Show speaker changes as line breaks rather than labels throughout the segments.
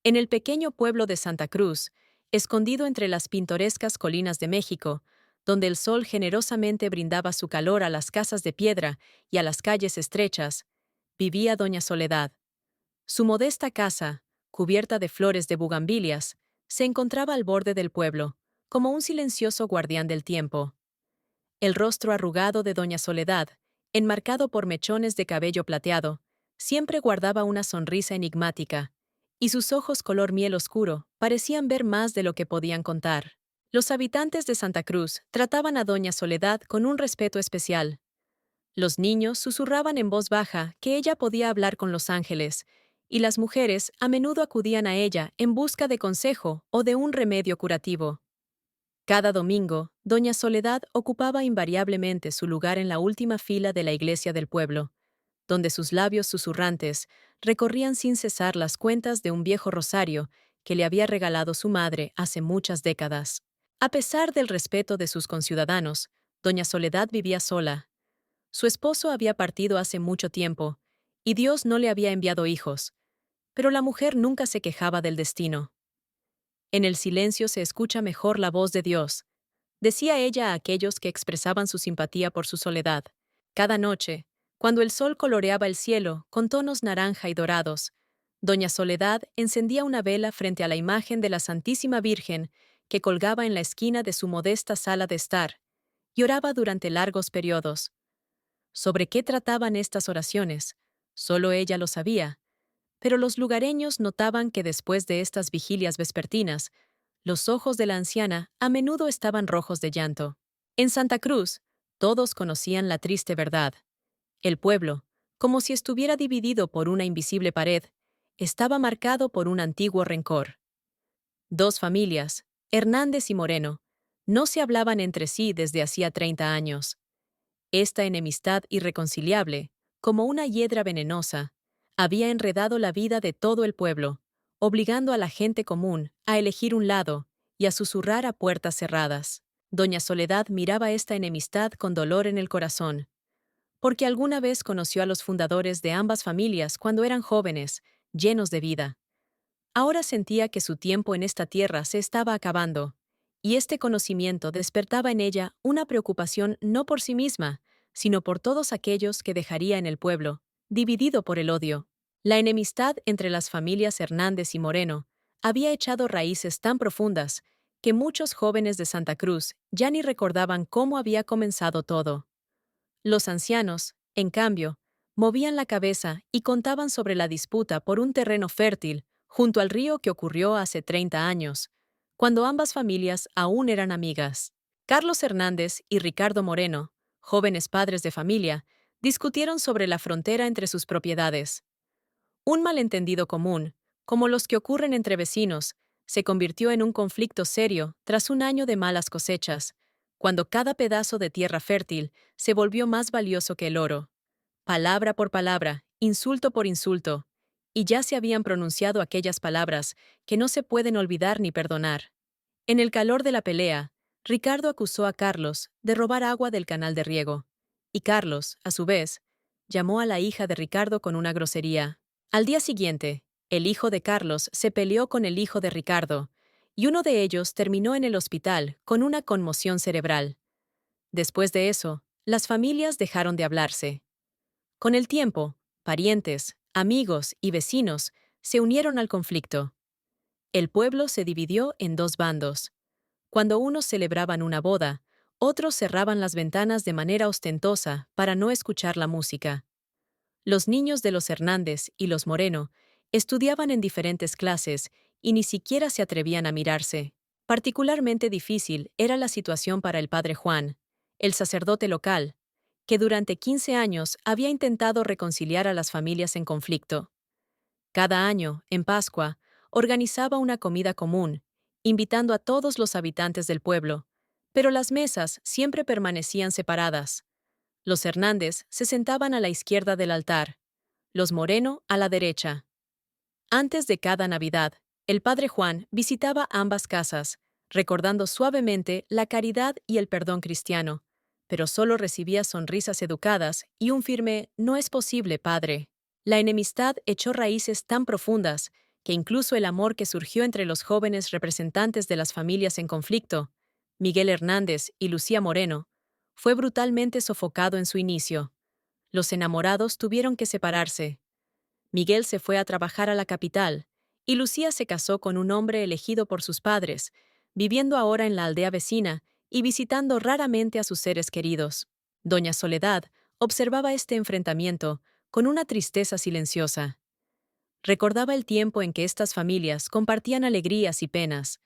En el pequeño pueblo de Santa Cruz, escondido entre las pintorescas colinas de México, donde el sol generosamente brindaba su calor a las casas de piedra y a las calles estrechas, vivía doña Soledad. Su modesta casa, cubierta de flores de bugambilias, se encontraba al borde del pueblo, como un silencioso guardián del tiempo. El rostro arrugado de doña Soledad, enmarcado por mechones de cabello plateado, siempre guardaba una sonrisa enigmática, y sus ojos color miel oscuro parecían ver más de lo que podían contar. Los habitantes de Santa Cruz trataban a doña Soledad con un respeto especial. Los niños susurraban en voz baja que ella podía hablar con los ángeles, y las mujeres a menudo acudían a ella en busca de consejo o de un remedio curativo. Cada domingo, doña Soledad ocupaba invariablemente su lugar en la última fila de la iglesia del pueblo, donde sus labios susurrantes recorrían sin cesar las cuentas de un viejo rosario que le había regalado su madre hace muchas décadas. A pesar del respeto de sus conciudadanos, doña Soledad vivía sola. Su esposo había partido hace mucho tiempo, y Dios no le había enviado hijos, pero la mujer nunca se quejaba del destino. En el silencio se escucha mejor la voz de Dios, decía ella a aquellos que expresaban su simpatía por su soledad. Cada noche, cuando el sol coloreaba el cielo con tonos naranja y dorados, doña Soledad encendía una vela frente a la imagen de la Santísima Virgen que colgaba en la esquina de su modesta sala de estar, y oraba durante largos periodos. ¿Sobre qué trataban estas oraciones? Solo ella lo sabía, pero los lugareños notaban que después de estas vigilias vespertinas, los ojos de la anciana a menudo estaban rojos de llanto. En Santa Cruz, todos conocían la triste verdad. El pueblo, como si estuviera dividido por una invisible pared, estaba marcado por un antiguo rencor. Dos familias, Hernández y Moreno, no se hablaban entre sí desde hacía 30 años. Esta enemistad irreconciliable, como una hiedra venenosa, había enredado la vida de todo el pueblo, obligando a la gente común a elegir un lado y a susurrar a puertas cerradas. Doña Soledad miraba esta enemistad con dolor en el corazón, porque alguna vez conoció a los fundadores de ambas familias cuando eran jóvenes, llenos de vida. Ahora sentía que su tiempo en esta tierra se estaba acabando, y este conocimiento despertaba en ella una preocupación no por sí misma, sino por todos aquellos que dejaría en el pueblo, dividido por el odio. La enemistad entre las familias Hernández y Moreno había echado raíces tan profundas que muchos jóvenes de Santa Cruz ya ni recordaban cómo había comenzado todo. Los ancianos, en cambio, movían la cabeza y contaban sobre la disputa por un terreno fértil junto al río que ocurrió hace 30 años, cuando ambas familias aún eran amigas. Carlos Hernández y Ricardo Moreno, jóvenes padres de familia, discutieron sobre la frontera entre sus propiedades. Un malentendido común, como los que ocurren entre vecinos, se convirtió en un conflicto serio tras un año de malas cosechas, cuando cada pedazo de tierra fértil se volvió más valioso que el oro. Palabra por palabra, insulto por insulto, y ya se habían pronunciado aquellas palabras que no se pueden olvidar ni perdonar. En el calor de la pelea, Ricardo acusó a Carlos de robar agua del canal de riego, y Carlos, a su vez, llamó a la hija de Ricardo con una grosería. Al día siguiente, el hijo de Carlos se peleó con el hijo de Ricardo, y uno de ellos terminó en el hospital con una conmoción cerebral. Después de eso, las familias dejaron de hablarse. Con el tiempo, parientes, amigos y vecinos se unieron al conflicto. El pueblo se dividió en dos bandos. Cuando unos celebraban una boda, otros cerraban las ventanas de manera ostentosa para no escuchar la música. Los niños de los Hernández y los Moreno estudiaban en diferentes clases y ni siquiera se atrevían a mirarse. Particularmente difícil era la situación para el padre Juan, el sacerdote local, que durante 15 años había intentado reconciliar a las familias en conflicto. Cada año, en Pascua, organizaba una comida común, invitando a todos los habitantes del pueblo, pero las mesas siempre permanecían separadas. Los Hernández se sentaban a la izquierda del altar, los Moreno a la derecha. Antes de cada Navidad, el padre Juan visitaba ambas casas, recordando suavemente la caridad y el perdón cristiano, pero solo recibía sonrisas educadas y un firme «No es posible, padre». La enemistad echó raíces tan profundas que incluso el amor que surgió entre los jóvenes representantes de las familias en conflicto, Miguel Hernández y Lucía Moreno, fue brutalmente sofocado en su inicio. Los enamorados tuvieron que separarse. Miguel se fue a trabajar a la capital, y Lucía se casó con un hombre elegido por sus padres, viviendo ahora en la aldea vecina y visitando raramente a sus seres queridos. Doña Soledad observaba este enfrentamiento con una tristeza silenciosa. Recordaba el tiempo en que estas familias compartían alegrías y penas,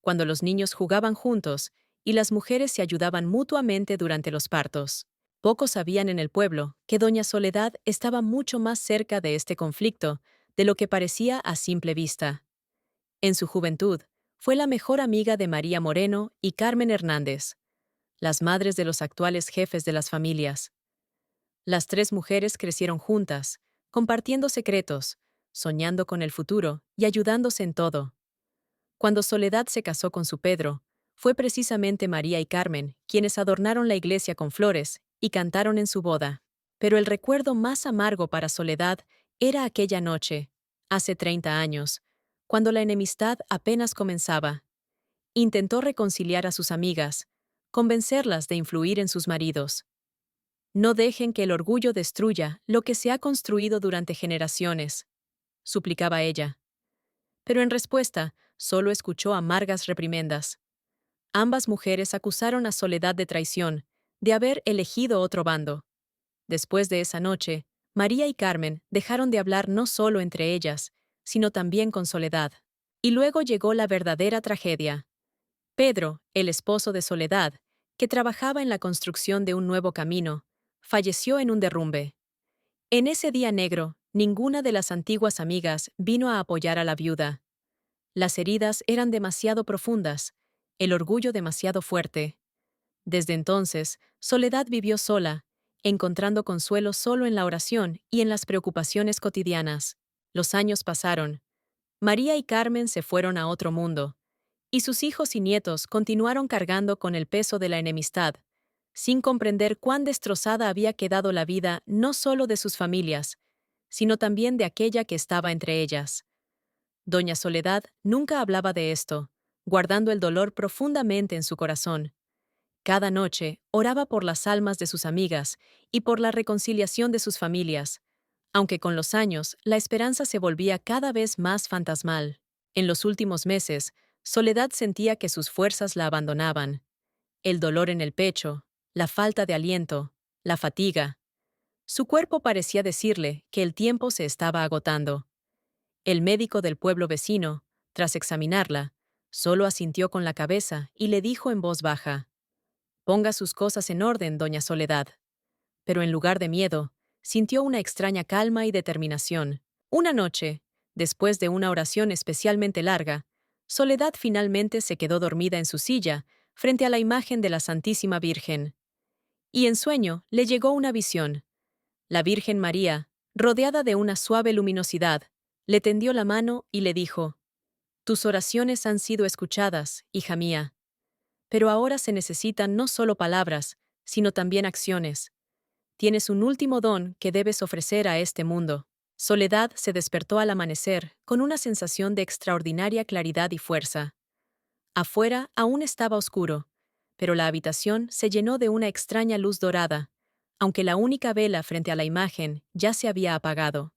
cuando los niños jugaban juntos y las mujeres se ayudaban mutuamente durante los partos. Pocos sabían en el pueblo que doña Soledad estaba mucho más cerca de este conflicto de lo que parecía a simple vista. En su juventud, fue la mejor amiga de María Moreno y Carmen Hernández, las madres de los actuales jefes de las familias. Las tres mujeres crecieron juntas, compartiendo secretos, soñando con el futuro y ayudándose en todo. Cuando Soledad se casó con su Pedro, fue precisamente María y Carmen quienes adornaron la iglesia con flores y cantaron en su boda. Pero el recuerdo más amargo para Soledad era aquella noche, hace 30 años, cuando la enemistad apenas comenzaba. Intentó reconciliar a sus amigas, convencerlas de influir en sus maridos. No dejen que el orgullo destruya lo que se ha construido durante generaciones, suplicaba ella. Pero en respuesta, solo escuchó amargas reprimendas. Ambas mujeres acusaron a Soledad de traición, de haber elegido otro bando. Después de esa noche, María y Carmen dejaron de hablar no solo entre ellas, sino también con Soledad. Y luego llegó la verdadera tragedia. Pedro, el esposo de Soledad, que trabajaba en la construcción de un nuevo camino, falleció en un derrumbe. En ese día negro, ninguna de las antiguas amigas vino a apoyar a la viuda. Las heridas eran demasiado profundas, el orgullo demasiado fuerte. Desde entonces, Soledad vivió sola, encontrando consuelo solo en la oración y en las preocupaciones cotidianas. Los años pasaron. María y Carmen se fueron a otro mundo, y sus hijos y nietos continuaron cargando con el peso de la enemistad, sin comprender cuán destrozada había quedado la vida no solo de sus familias, sino también de aquella que estaba entre ellas. Doña Soledad nunca hablaba de esto, guardando el dolor profundamente en su corazón. Cada noche oraba por las almas de sus amigas y por la reconciliación de sus familias, aunque con los años la esperanza se volvía cada vez más fantasmal. En los últimos meses, Soledad sentía que sus fuerzas la abandonaban. El dolor en el pecho, la falta de aliento, la fatiga. Su cuerpo parecía decirle que el tiempo se estaba agotando. El médico del pueblo vecino, tras examinarla, solo asintió con la cabeza y le dijo en voz baja: «Ponga sus cosas en orden, doña Soledad». Pero en lugar de miedo, sintió una extraña calma y determinación. Una noche, después de una oración especialmente larga, Soledad finalmente se quedó dormida en su silla, frente a la imagen de la Santísima Virgen. Y en sueño le llegó una visión. La Virgen María, rodeada de una suave luminosidad, le tendió la mano y le dijo: «Tus oraciones han sido escuchadas, hija mía. Pero ahora se necesitan no solo palabras, sino también acciones. Tienes un último don que debes ofrecer a este mundo». Soledad se despertó al amanecer con una sensación de extraordinaria claridad y fuerza. Afuera aún estaba oscuro, pero la habitación se llenó de una extraña luz dorada, aunque la única vela frente a la imagen ya se había apagado.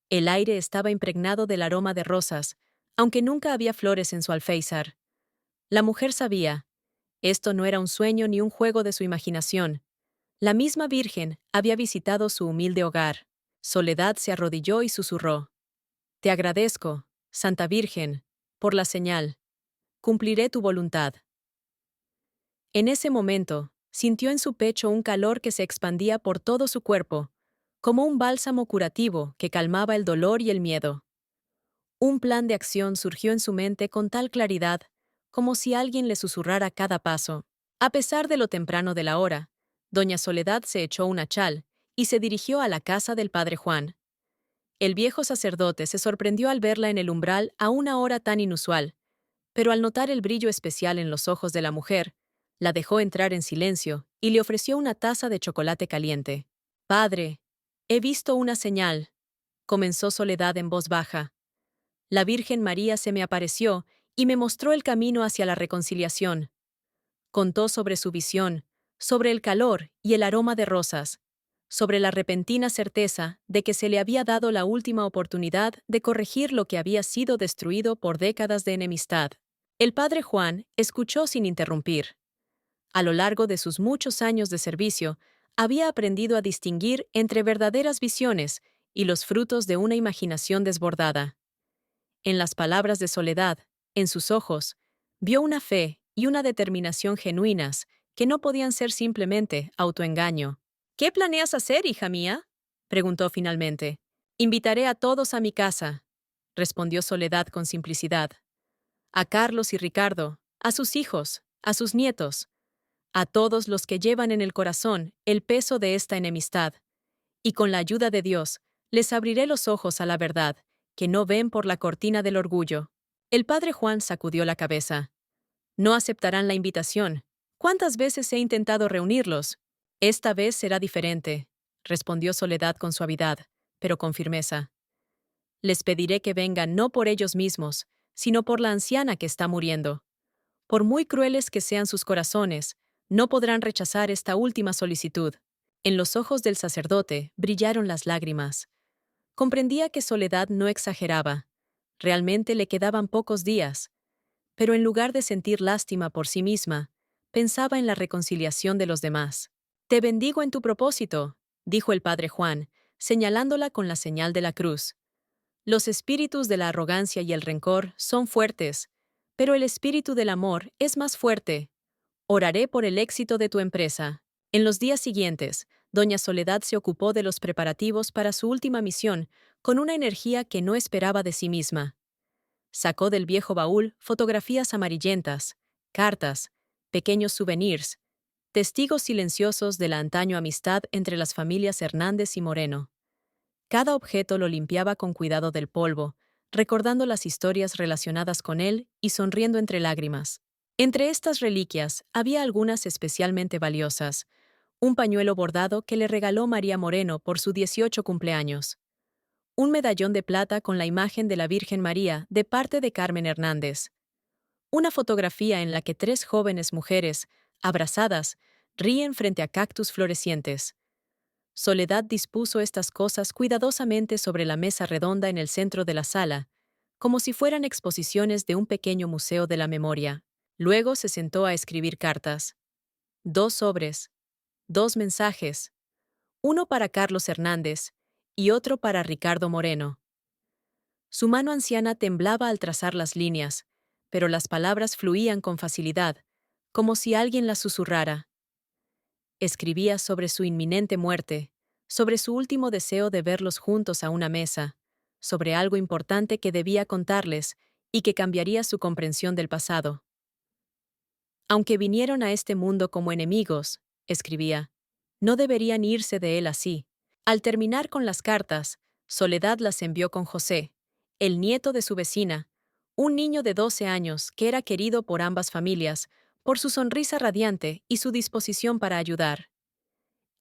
El aire estaba impregnado del aroma de rosas, aunque nunca había flores en su alféizar. La mujer sabía, esto no era un sueño ni un juego de su imaginación. La misma Virgen había visitado su humilde hogar. Soledad se arrodilló y susurró: «Te agradezco, Santa Virgen, por la señal. Cumpliré tu voluntad». En ese momento, sintió en su pecho un calor que se expandía por todo su cuerpo, como un bálsamo curativo que calmaba el dolor y el miedo. Un plan de acción surgió en su mente con tal claridad, como si alguien le susurrara cada paso. A pesar de lo temprano de la hora, doña Soledad se echó una chal y se dirigió a la casa del padre Juan. El viejo sacerdote se sorprendió al verla en el umbral a una hora tan inusual, pero al notar el brillo especial en los ojos de la mujer, la dejó entrar en silencio y le ofreció una taza de chocolate caliente. «Padre, he visto una señal», comenzó Soledad en voz baja. La Virgen María se me apareció y me mostró el camino hacia la reconciliación. Contó sobre su visión, sobre el calor y el aroma de rosas, sobre la repentina certeza de que se le había dado la última oportunidad de corregir lo que había sido destruido por décadas de enemistad. El padre Juan escuchó sin interrumpir. A lo largo de sus muchos años de servicio, había aprendido a distinguir entre verdaderas visiones y los frutos de una imaginación desbordada. En las palabras de Soledad, en sus ojos, vio una fe y una determinación genuinas que no podían ser simplemente autoengaño. ¿Qué planeas hacer, hija mía?, preguntó finalmente. Invitaré a todos a mi casa, respondió Soledad con simplicidad. A Carlos y Ricardo, a sus hijos, a sus nietos, a todos los que llevan en el corazón el peso de esta enemistad. Y con la ayuda de Dios, les abriré los ojos a la verdad, que no ven por la cortina del orgullo. El padre Juan sacudió la cabeza. No aceptarán la invitación. ¿Cuántas veces he intentado reunirlos? Esta vez será diferente, respondió Soledad con suavidad, pero con firmeza. Les pediré que vengan no por ellos mismos, sino por la anciana que está muriendo. Por muy crueles que sean sus corazones, no podrán rechazar esta última solicitud. En los ojos del sacerdote brillaron las lágrimas. Comprendía que Soledad no exageraba. Realmente le quedaban pocos días. Pero en lugar de sentir lástima por sí misma, pensaba en la reconciliación de los demás. «Te bendigo en tu propósito», dijo el padre Juan, señalándola con la señal de la cruz. «Los espíritus de la arrogancia y el rencor son fuertes, pero el espíritu del amor es más fuerte. Oraré por el éxito de tu empresa». En los días siguientes, doña Soledad se ocupó de los preparativos para su última misión con una energía que no esperaba de sí misma. Sacó del viejo baúl fotografías amarillentas, cartas, pequeños souvenirs, testigos silenciosos de la antaño amistad entre las familias Hernández y Moreno. Cada objeto lo limpiaba con cuidado del polvo, recordando las historias relacionadas con él y sonriendo entre lágrimas. Entre estas reliquias había algunas especialmente valiosas. Un pañuelo bordado que le regaló María Moreno por su 18 cumpleaños. Un medallón de plata con la imagen de la Virgen María de parte de Carmen Hernández. Una fotografía en la que 3 jóvenes mujeres, abrazadas, ríen frente a cactus florecientes. Soledad dispuso estas cosas cuidadosamente sobre la mesa redonda en el centro de la sala, como si fueran exposiciones de un pequeño museo de la memoria. Luego se sentó a escribir cartas. 2 sobres, 2 mensajes, uno para Carlos Hernández y otro para Ricardo Moreno. Su mano anciana temblaba al trazar las líneas, pero las palabras fluían con facilidad, como si alguien las susurrara. Escribía sobre su inminente muerte, sobre su último deseo de verlos juntos a una mesa, sobre algo importante que debía contarles y que cambiaría su comprensión del pasado. Aunque vinieron a este mundo como enemigos, escribía, no deberían irse de él así. Al terminar con las cartas, Soledad las envió con José, el nieto de su vecina, un niño de 12 años que era querido por ambas familias, por su sonrisa radiante y su disposición para ayudar.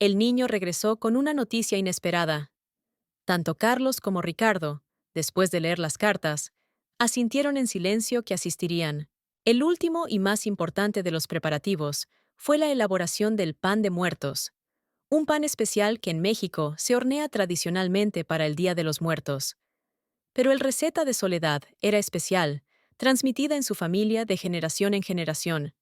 El niño regresó con una noticia inesperada. Tanto Carlos como Ricardo, después de leer las cartas, asintieron en silencio que asistirían. El último y más importante de los preparativos fue la elaboración del pan de muertos, un pan especial que en México se hornea tradicionalmente para el Día de los Muertos. Pero el receta de Soledad era especial, transmitida en su familia de generación en generación.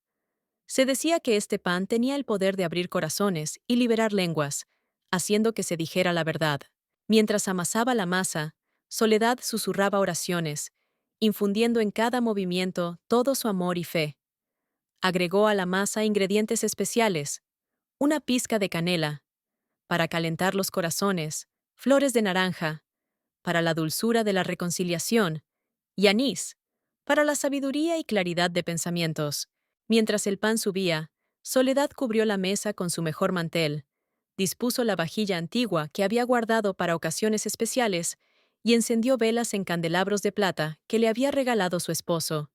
Se decía que este pan tenía el poder de abrir corazones y liberar lenguas, haciendo que se dijera la verdad. Mientras amasaba la masa, Soledad susurraba oraciones, infundiendo en cada movimiento todo su amor y fe. Agregó a la masa ingredientes especiales, una pizca de canela, para calentar los corazones, flores de naranja, para la dulzura de la reconciliación, y anís, para la sabiduría y claridad de pensamientos. Mientras el pan subía, Soledad cubrió la mesa con su mejor mantel, dispuso la vajilla antigua que había guardado para ocasiones especiales y encendió velas en candelabros de plata que le había regalado su esposo.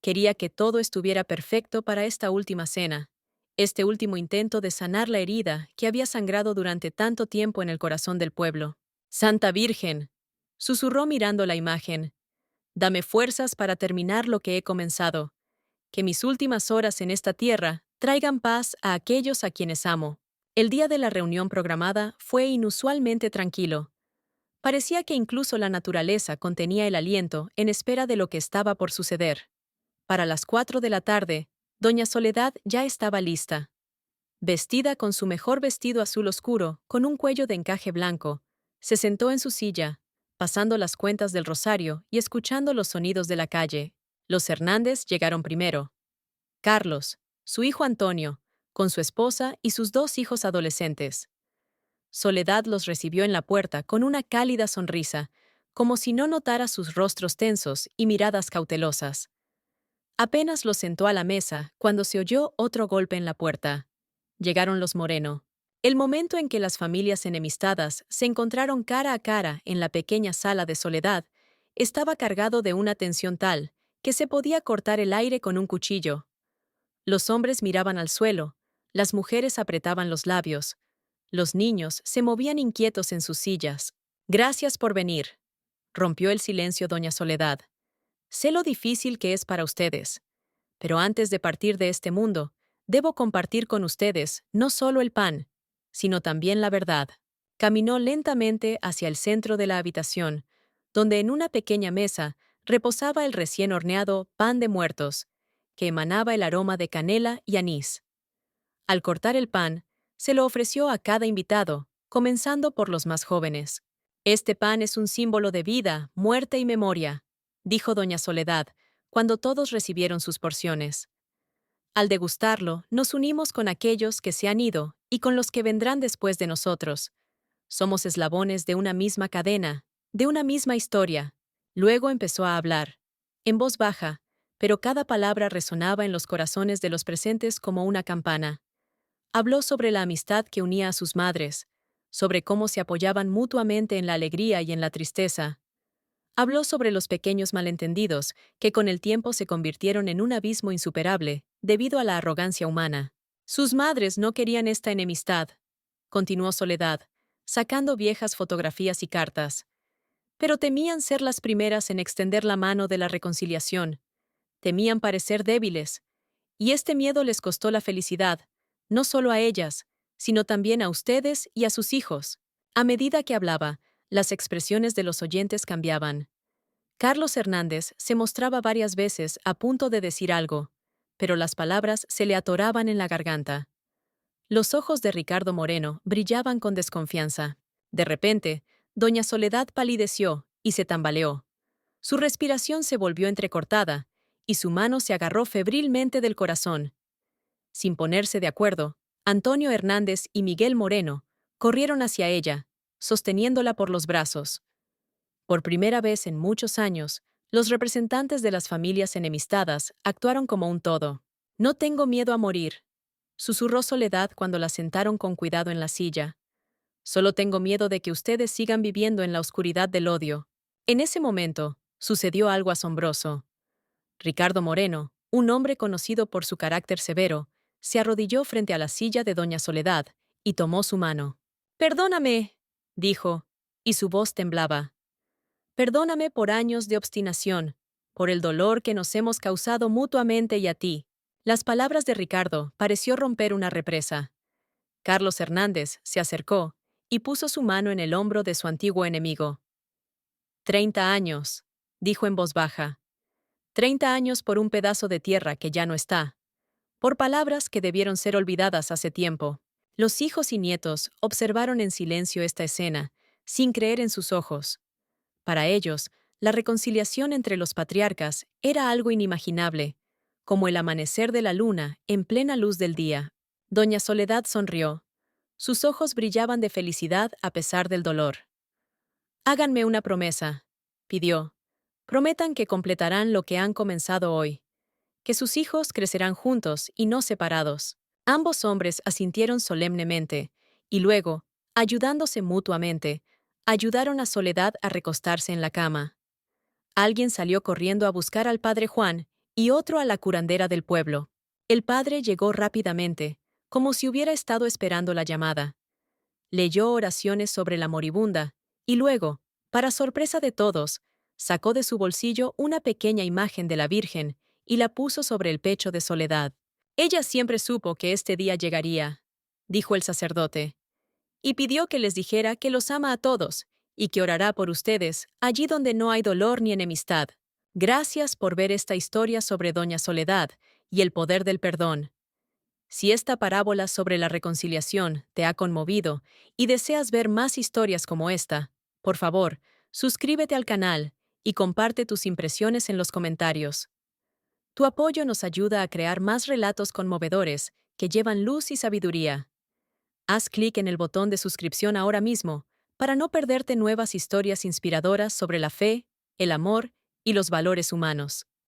Quería que todo estuviera perfecto para esta última cena, este último intento de sanar la herida que había sangrado durante tanto tiempo en el corazón del pueblo. «Santa Virgen», susurró mirando la imagen, Dame fuerzas para terminar lo que he comenzado. Que mis últimas horas en esta tierra traigan paz a aquellos a quienes amo. El día de la reunión programada fue inusualmente tranquilo. Parecía que incluso la naturaleza contenía el aliento en espera de lo que estaba por suceder. Para las 4 de la tarde, doña Soledad ya estaba lista. Vestida con su mejor vestido azul oscuro, con un cuello de encaje blanco, se sentó en su silla, pasando las cuentas del rosario y escuchando los sonidos de la calle. Los Hernández llegaron primero. Carlos, su hijo Antonio, con su esposa y sus 2 hijos adolescentes. Soledad los recibió en la puerta con una cálida sonrisa, como si no notara sus rostros tensos y miradas cautelosas. Apenas los sentó a la mesa cuando se oyó otro golpe en la puerta. Llegaron los Moreno. El momento en que las familias enemistadas se encontraron cara a cara en la pequeña sala de Soledad estaba cargado de una tensión tal que se podía cortar el aire con un cuchillo. Los hombres miraban al suelo, las mujeres apretaban los labios, los niños se movían inquietos en sus sillas. Gracias por venir, rompió el silencio doña Soledad. Sé lo difícil que es para ustedes, pero antes de partir de este mundo, debo compartir con ustedes no solo el pan, sino también la verdad. Caminó lentamente hacia el centro de la habitación, donde en una pequeña mesa reposaba el recién horneado pan de muertos, que emanaba el aroma de canela y anís. Al cortar el pan, se lo ofreció a cada invitado, comenzando por los más jóvenes. Este pan es un símbolo de vida, muerte y memoria, dijo doña Soledad, cuando todos recibieron sus porciones. Al degustarlo, nos unimos con aquellos que se han ido y con los que vendrán después de nosotros. Somos eslabones de una misma cadena, de una misma historia. Luego empezó a hablar, en voz baja, pero cada palabra resonaba en los corazones de los presentes como una campana. Habló sobre la amistad que unía a sus madres, sobre cómo se apoyaban mutuamente en la alegría y en la tristeza. Habló sobre los pequeños malentendidos que con el tiempo se convirtieron en un abismo insuperable debido a la arrogancia humana. Sus madres no querían esta enemistad, continuó Soledad, sacando viejas fotografías y cartas. Pero temían ser las primeras en extender la mano de la reconciliación. Temían parecer débiles, y este miedo les costó la felicidad, no solo a ellas, sino también a ustedes y a sus hijos. A medida que hablaba, las expresiones de los oyentes cambiaban. Carlos Hernández se mostraba varias veces a punto de decir algo, pero las palabras se le atoraban en la garganta. Los ojos de Ricardo Moreno brillaban con desconfianza. De repente, doña Soledad palideció y se tambaleó. Su respiración se volvió entrecortada, y su mano se agarró febrilmente del corazón. Sin ponerse de acuerdo, Antonio Hernández y Miguel Moreno corrieron hacia ella, sosteniéndola por los brazos. Por primera vez en muchos años, los representantes de las familias enemistadas actuaron como un todo. No tengo miedo a morir, susurró Soledad cuando la sentaron con cuidado en la silla. Solo tengo miedo de que ustedes sigan viviendo en la oscuridad del odio. En ese momento, sucedió algo asombroso. Ricardo Moreno, un hombre conocido por su carácter severo, se arrodilló frente a la silla de doña Soledad y tomó su mano. «Perdóname», dijo, y su voz temblaba. «Perdóname por años de obstinación, por el dolor que nos hemos causado mutuamente y a ti». Las palabras de Ricardo pareció romper una represa. Carlos Hernández se acercó y puso su mano en el hombro de su antiguo enemigo. 30 años, dijo en voz baja. 30 años por un pedazo de tierra que ya no está. Por palabras que debieron ser olvidadas hace tiempo. Los hijos y nietos observaron en silencio esta escena, sin creer en sus ojos. Para ellos, la reconciliación entre los patriarcas era algo inimaginable, como el amanecer de la luna en plena luz del día. Doña Soledad sonrió. Sus ojos brillaban de felicidad a pesar del dolor. «Háganme una promesa», pidió. «Prometan que completarán lo que han comenzado hoy, que sus hijos crecerán juntos y no separados». Ambos hombres asintieron solemnemente, y luego, ayudándose mutuamente, ayudaron a Soledad a recostarse en la cama. Alguien salió corriendo a buscar al padre Juan y otro a la curandera del pueblo. El padre llegó rápidamente, como si hubiera estado esperando la llamada. Leyó oraciones sobre la moribunda, y luego, para sorpresa de todos, Sacó de su bolsillo una pequeña imagen de la Virgen y la puso sobre el pecho de Soledad. Ella siempre supo que este día llegaría, dijo el sacerdote, y pidió que les dijera que los ama a todos y que orará por ustedes allí donde no hay dolor ni enemistad. Gracias por ver esta historia sobre Doña Soledad y el poder del perdón. Si esta parábola sobre la reconciliación te ha conmovido y deseas ver más historias como esta, por favor, suscríbete al canal y comparte tus impresiones en los comentarios. Tu apoyo nos ayuda a crear más relatos conmovedores que llevan luz y sabiduría. Haz clic en el botón de suscripción ahora mismo para no perderte nuevas historias inspiradoras sobre la fe, el amor y los valores humanos.